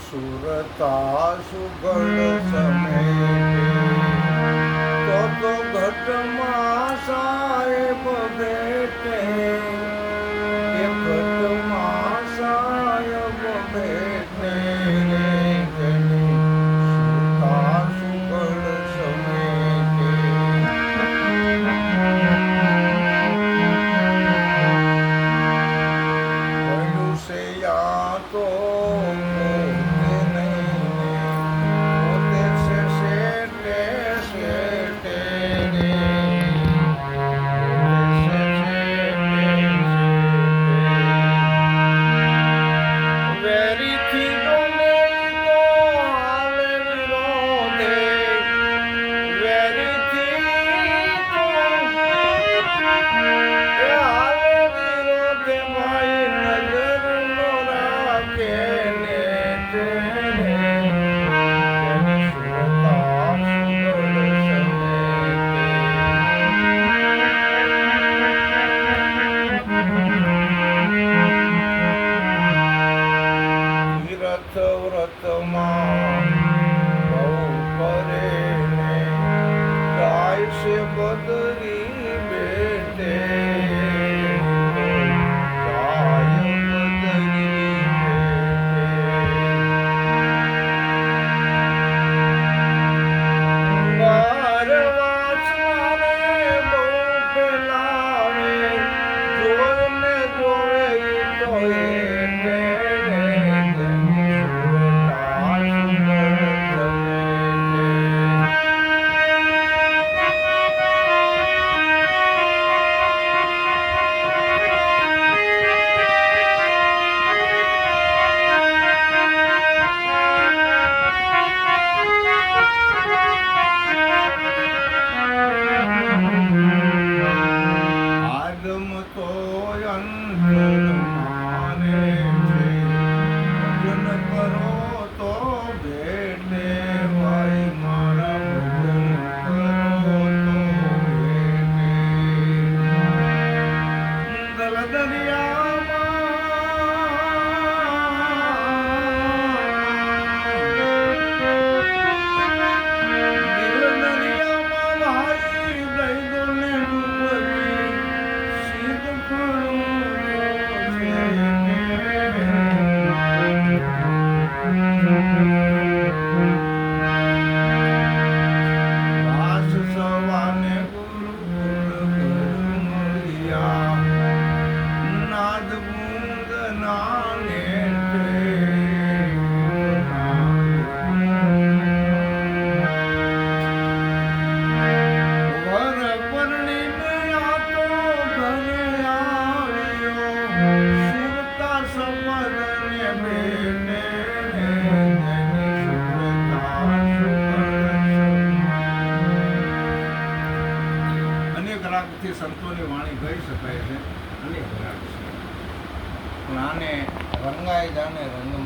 સુરતા સુગળ સમેટે તો ઘટમાં સાહેબ બેઠે એ ઘટમાં સાહેબ બેઠે સુરતા સુગળ સમેટે કહ્યું છે યા તો વ્રતમાં બહુ કરે ને ગાય છે બદરી બેટે ગાય બદરી બેટે બાર વાસવાને બહુ પેલાવે જોઈને જોવે તો સંતોની વાણી ગઈ શકાય છે અનેક રાગ છે પણ આને રંગાઈ જાને રંગમાં